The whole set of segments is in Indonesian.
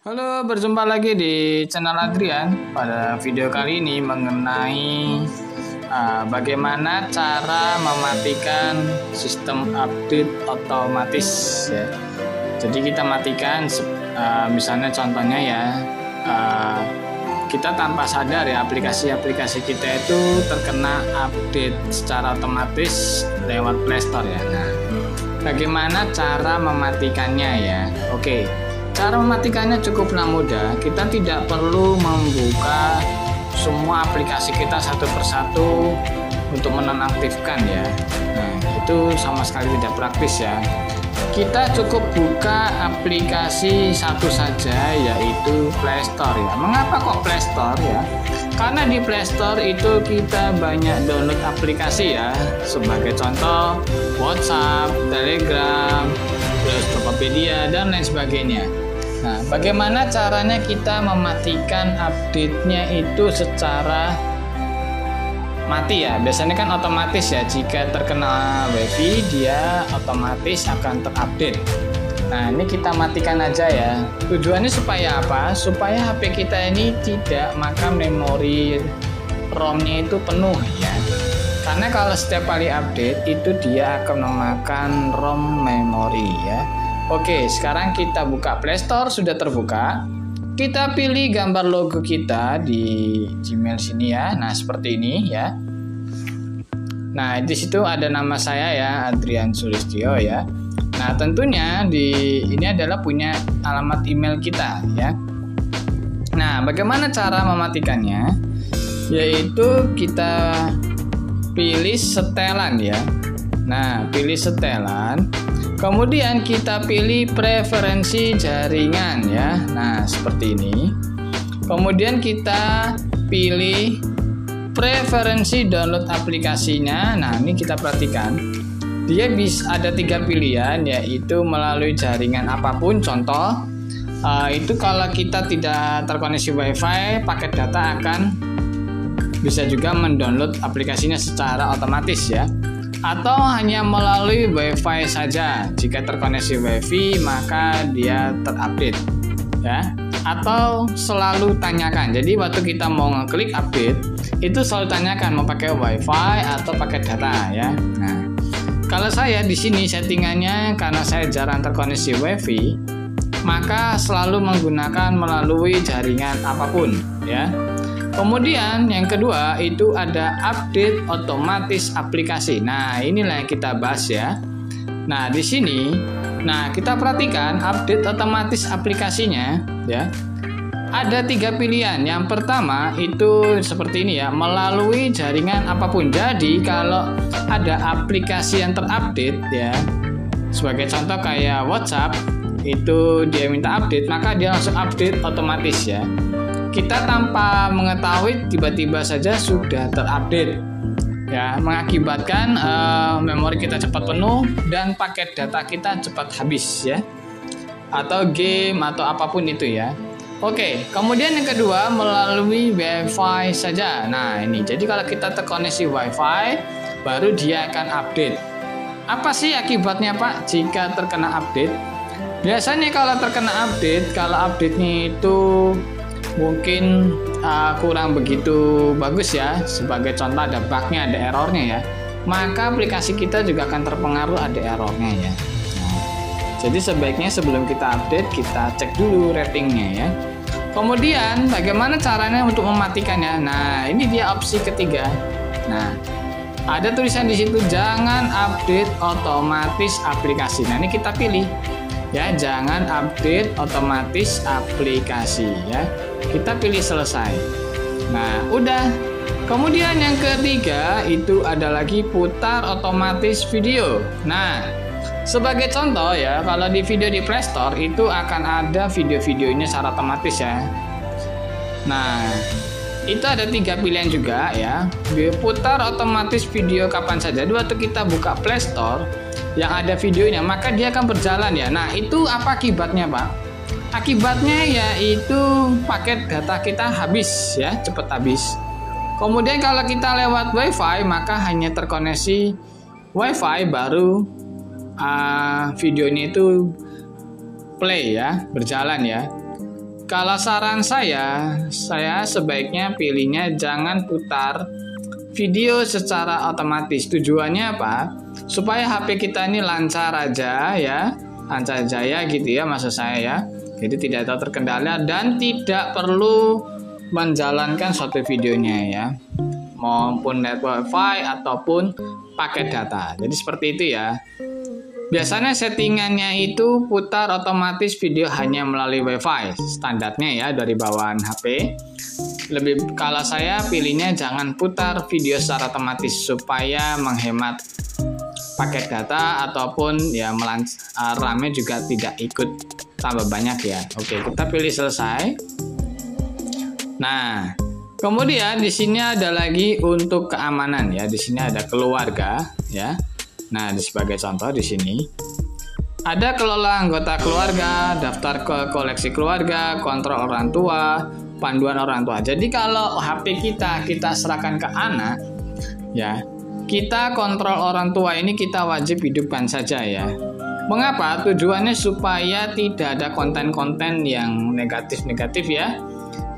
Halo, berjumpa lagi di channel Adrian. Pada video kali ini mengenai bagaimana cara mematikan sistem update otomatis ya. Jadi kita matikan, misalnya contohnya ya, kita tanpa sadar ya aplikasi-aplikasi kita itu terkena update secara otomatis lewat Play Store ya. Nah, bagaimana cara mematikannya ya? Oke. Cara mematikannya cukuplah mudah. Kita tidak perlu membuka semua aplikasi kita satu persatu untuk menonaktifkan ya. Nah, itu sama sekali tidak praktis ya. Kita cukup buka aplikasi satu saja, yaitu Play Store ya. Mengapa kok Play Store ya? Karena di Play Store itu kita banyak download aplikasi ya. Sebagai contoh WhatsApp, Telegram, terus Tokopedia dan lain sebagainya. Nah, bagaimana caranya kita mematikan update-nya itu secara mati ya? Biasanya kan otomatis ya, jika terkena WiFi dia otomatis akan terupdate. Nah, ini kita matikan aja ya. Tujuannya supaya apa? Supaya HP kita ini tidak makan memori ROM-nya itu penuh ya. Karena kalau setiap kali update itu dia akan memakan ROM memori ya. Oke, sekarang kita buka Play Store, sudah terbuka. Kita pilih gambar logo kita di Gmail sini ya. Nah, seperti ini ya. Nah, di situ ada nama saya ya, Adrian Sulistyo ya. Nah, tentunya ini adalah punya alamat email kita ya. Nah, bagaimana cara mematikannya? Yaitu kita pilih setelan ya. Nah, pilih setelan. Kemudian kita pilih preferensi jaringan ya. Nah, seperti ini. Kemudian kita pilih preferensi download aplikasinya. Nah, ini kita perhatikan. Dia bisa ada 3 pilihan, yaitu melalui jaringan apapun. Contoh, itu kalau kita tidak terkoneksi WiFi, paket data akan bisa juga mendownload aplikasinya secara otomatis ya. Atau hanya melalui WiFi saja. Jika terkoneksi WiFi maka dia terupdate ya. Atau selalu tanyakan. Jadi waktu kita mau ngeklik update itu selalu tanyakan mau pakai WiFi atau pakai data ya. Nah, kalau saya di sini settingannya karena saya jarang terkoneksi WiFi, maka selalu menggunakan melalui jaringan apapun ya. Kemudian yang kedua itu ada update otomatis aplikasi. Nah, inilah yang kita bahas ya. Nah, di sini, kita perhatikan update otomatis aplikasinya ya. Ada 3 pilihan. Yang pertama itu seperti ini ya, melalui jaringan apapun. Jadi kalau ada aplikasi yang terupdate ya, sebagai contoh kayak WhatsApp, itu dia minta update, maka dia langsung update otomatis ya. Kita tanpa mengetahui tiba-tiba saja sudah terupdate ya, mengakibatkan memori kita cepat penuh dan paket data kita cepat habis ya, atau game atau apapun itu ya. Oke, kemudian yang kedua melalui WiFi saja. Nah, ini jadi kalau kita terkoneksi WiFi baru dia akan update. Apa sih akibatnya Pak jika terkena update? Biasanya kalau terkena update, kalau update-nya itu mungkin kurang begitu bagus ya, sebagai contoh ada bugnya, ada errornya ya, maka aplikasi kita juga akan terpengaruh, ada errornya ya. Nah, jadi sebaiknya sebelum kita update kita cek dulu ratingnya ya. Kemudian bagaimana caranya untuk mematikannya? Nah, ini dia opsi ketiga. Nah, ada tulisan di situ jangan update otomatis aplikasi. Nah, ini kita pilih ya, jangan update otomatis aplikasi ya. Kita pilih selesai. Nah, udah. Kemudian yang ketiga itu ada lagi putar otomatis video. Nah, sebagai contoh ya, kalau di video di Play Store itu akan ada video-videonya secara otomatis ya. Nah, itu ada 3 pilihan juga ya. Putar otomatis video kapan saja. Waktu kita buka Play Store yang ada videonya, maka dia akan berjalan ya. Nah, itu apa akibatnya Pak? Akibatnya yaitu paket data kita habis ya, cepat habis. Kemudian kalau kita lewat WiFi maka hanya terkoneksi WiFi baru videonya itu play ya, berjalan ya. Kalau saran saya sebaiknya pilihnya jangan putar video secara otomatis. Tujuannya apa? Supaya HP kita ini lancar aja ya, lancar jaya gitu ya maksud saya ya. Jadi tidak terkendala dan tidak perlu menjalankan suatu videonya ya, maupun network Wi-Fi ataupun paket data. Jadi seperti itu ya. Biasanya settingannya itu putar otomatis video hanya melalui Wi-Fi standarnya ya dari bawaan HP. Kalau saya pilihnya jangan putar video secara otomatis supaya menghemat paket data ataupun ya RAM-nya juga tidak ikut tambah banyak ya. Oke, kita pilih selesai. Nah, kemudian di sini ada lagi untuk keamanan ya. Di sini ada keluarga ya. Nah, sebagai contoh di sini ada kelola anggota keluarga, daftar ke koleksi keluarga, kontrol orang tua, panduan orang tua. Jadi kalau HP kita serahkan ke anak, ya kita kontrol orang tua ini kita wajib hidupkan saja ya. Mengapa? Tujuannya supaya tidak ada konten-konten yang negatif-negatif ya.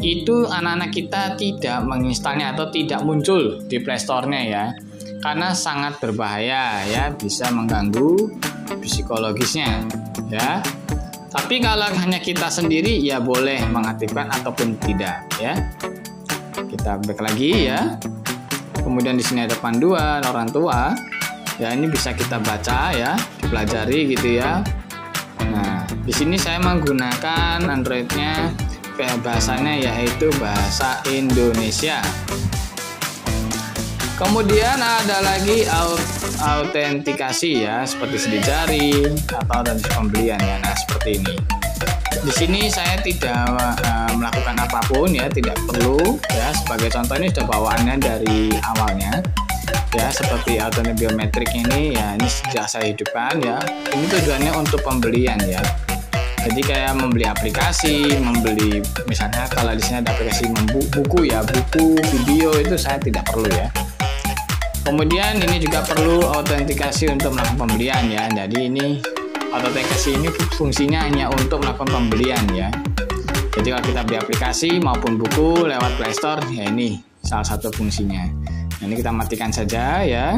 Itu anak-anak kita tidak menginstalnya atau tidak muncul di Play Store-nya ya. Karena sangat berbahaya ya, bisa mengganggu psikologisnya ya. Tapi kalau hanya kita sendiri ya boleh mengaktifkan ataupun tidak ya. Kita back lagi ya. Kemudian di sini ada panduan orang tua. Ya ini bisa kita baca ya, dipelajari gitu ya. Nah, di sini saya menggunakan Android-nya bahasanya yaitu bahasa Indonesia. Kemudian ada lagi autentikasi ya, seperti sidik jari atau autentikasi pembelian ya. Nah, seperti ini. Di sini saya tidak melakukan apapun ya, tidak perlu ya. Sebagai contoh ini sudah bawaannya dari awalnya ya, seperti autentik biometrik ini ya, ini sudah saya hidupkan ya. Ini tujuannya untuk pembelian ya. Jadi kayak membeli aplikasi, membeli misalnya kalau di sini ada aplikasi buku ya, buku, video itu saya tidak perlu ya. Kemudian ini juga perlu autentikasi untuk melakukan pembelian ya. Jadi ini autentikasi ini fungsinya hanya untuk melakukan pembelian ya. Jadi kalau kita beli aplikasi maupun buku lewat Play Store ya, ini salah satu fungsinya. Nah, ini kita matikan saja ya.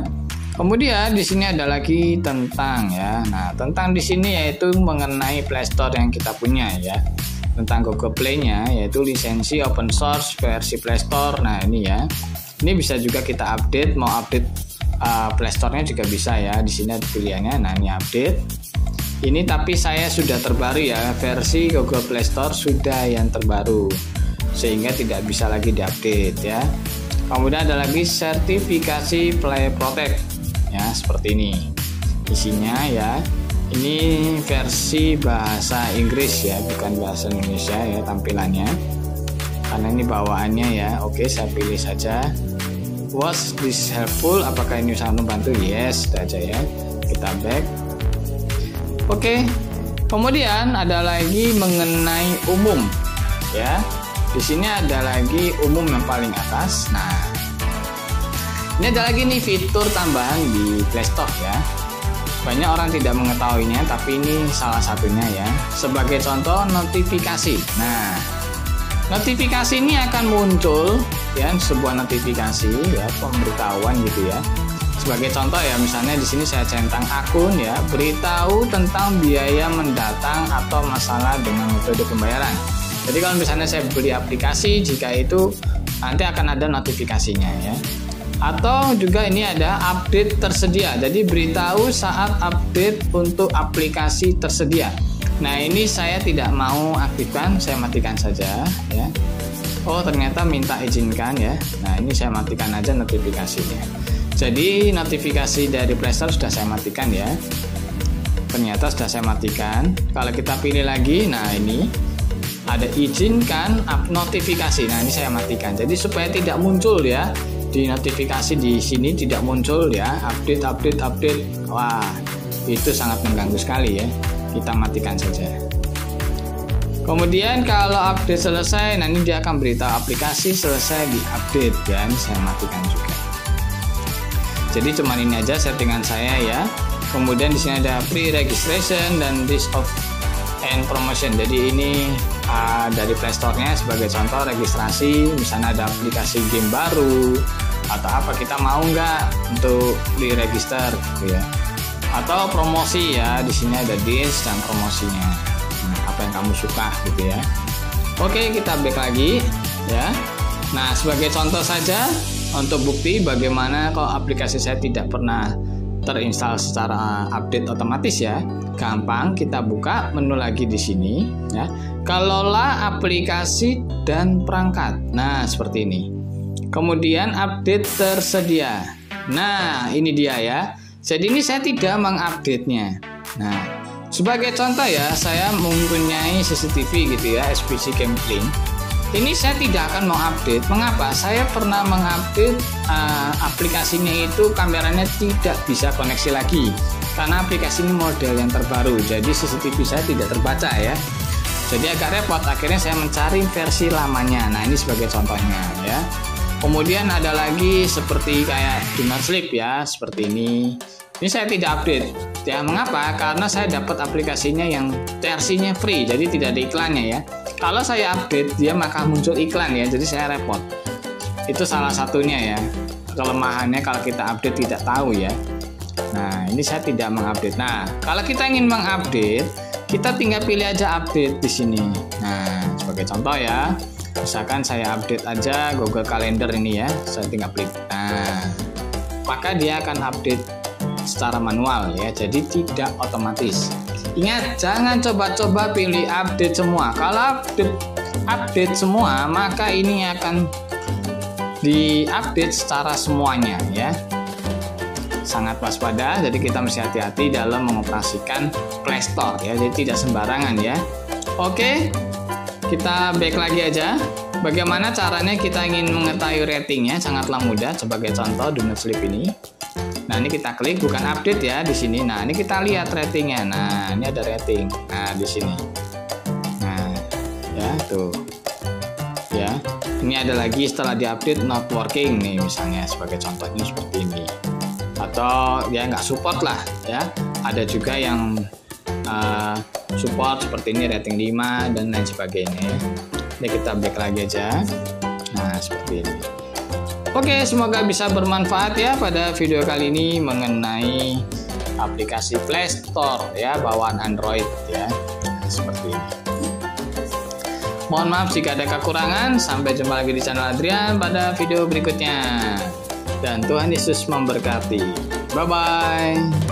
Kemudian di sini ada lagi tentang ya. Nah, tentang di sini yaitu mengenai Play Store yang kita punya ya. Tentang Google Play-nya yaitu lisensi open source versi Play Store. Nah, ini ya. Ini bisa juga kita update, mau update Play Store-nya juga bisa ya. Di sini ada pilihannya. Nah, ini update. Ini tapi saya sudah terbaru ya, versi Google Play Store sudah yang terbaru. Sehingga tidak bisa lagi diupdate ya. Kemudian ada lagi sertifikasi Play Protect. Ya, seperti ini. Isinya ya. Ini versi bahasa Inggris ya, bukan bahasa Indonesia ya tampilannya. Karena ini bawaannya ya. Oke, saya pilih saja. Was this helpful? Apakah ini sangat membantu? Yes, sudah aja ya. Kita back. Oke. Kemudian ada lagi mengenai umum ya. Di sini ada lagi umum yang paling atas. Nah, ini ada lagi nih fitur tambahan di Play Store ya. Banyak orang tidak mengetahuinya, tapi ini salah satunya ya. Sebagai contoh notifikasi. Nah, notifikasi ini akan muncul ya, sebuah notifikasi ya, pemberitahuan gitu ya. Sebagai contoh ya, misalnya di sini saya centang akun ya, beritahu tentang biaya mendatang atau masalah dengan metode pembayaran. Jadi kalau misalnya saya beli aplikasi, jika itu nanti akan ada notifikasinya ya. Atau juga ini ada update tersedia. Jadi beritahu saat update untuk aplikasi tersedia. Nah, ini saya tidak mau aktifkan, saya matikan saja ya. Oh, ternyata minta izinkan ya. Nah, ini saya matikan aja notifikasinya. Jadi notifikasi dari Play Store sudah saya matikan ya. Ternyata sudah saya matikan. Kalau kita pilih lagi, nah ini ada izinkan notifikasi. Nah, ini saya matikan. Jadi supaya tidak muncul ya di notifikasi di sini, tidak muncul ya update. Wah, itu sangat mengganggu sekali ya. Kita matikan saja. Kemudian kalau update selesai, nanti dia akan beritahu aplikasi selesai diupdate ya. Ini saya matikan juga. Jadi cuman ini aja settingan saya ya. Kemudian di sini ada pre-registration dan list of and promotion. Jadi ini dari Play Store-nya sebagai contoh registrasi, misalnya ada aplikasi game baru atau apa, kita mau nggak untuk di-register gitu ya. Atau promosi ya, di sini ada deals dan promosinya. Nah, apa yang kamu suka gitu ya. Oke, kita back lagi ya. Nah, sebagai contoh saja untuk bukti bagaimana kalau aplikasi saya tidak pernah terinstall secara update otomatis ya. Gampang, kita buka menu lagi di sini ya. Kelola aplikasi dan perangkat. Nah, seperti ini. Kemudian update tersedia. Nah, ini dia ya. Jadi ini saya tidak mengupdate-nya. Nah, sebagai contoh ya, saya mempunyai CCTV gitu ya, SPC Campling. Ini saya tidak akan mengupdate. Mengapa? Saya pernah mengupdate aplikasinya itu kameranya tidak bisa koneksi lagi. Karena aplikasi ini model yang terbaru. Jadi CCTV saya tidak terbaca ya. Jadi agak repot. Akhirnya saya mencari versi lamanya. Nah, ini sebagai contohnya ya. Kemudian ada lagi seperti kayak Do Not Sleep ya, seperti ini. Ini saya tidak update. Ya, mengapa? Karena saya dapat aplikasinya yang versinya free, jadi tidak ada iklannya ya. Kalau saya update, dia maka muncul iklan ya, jadi saya repot. Itu salah satunya ya. Kelemahannya kalau kita update tidak tahu ya. Nah, ini saya tidak mengupdate. Nah, kalau kita ingin mengupdate, kita tinggal pilih aja update di sini. Nah, sebagai contoh ya. Misalkan saya update aja Google Calendar ini ya, saya tinggal klik. Nah, maka dia akan update secara manual ya, jadi tidak otomatis. Ingat, jangan coba-coba pilih update semua. Kalau update semua, maka ini akan diupdate secara semuanya ya. Sangat waspada, jadi kita mesti hati-hati dalam mengoperasikan Play Store ya, jadi tidak sembarangan ya. Oke, kita back lagi aja. Bagaimana caranya kita ingin mengetahui ratingnya? Sangatlah mudah. Sebagai contoh Do Not Sleep ini. Nah, ini kita klik, bukan update ya di sini. Nah, ini kita lihat ratingnya. Nah, ini ada rating. Nah, di sini. Nah, ya tuh. Ya, ini ada lagi setelah diupdate not working nih, misalnya sebagai contohnya seperti ini. Atau ya nggak support lah ya. Ada juga yang support seperti ini, rating 5 dan lain sebagainya. Ini kita back lagi aja. Nah, seperti ini. Oke, semoga bisa bermanfaat ya pada video kali ini mengenai aplikasi Play Store ya, bawaan Android ya. Nah, seperti ini. Mohon maaf jika ada kekurangan. Sampai jumpa lagi di channel Adrian pada video berikutnya. Dan Tuhan Yesus memberkati. Bye-bye.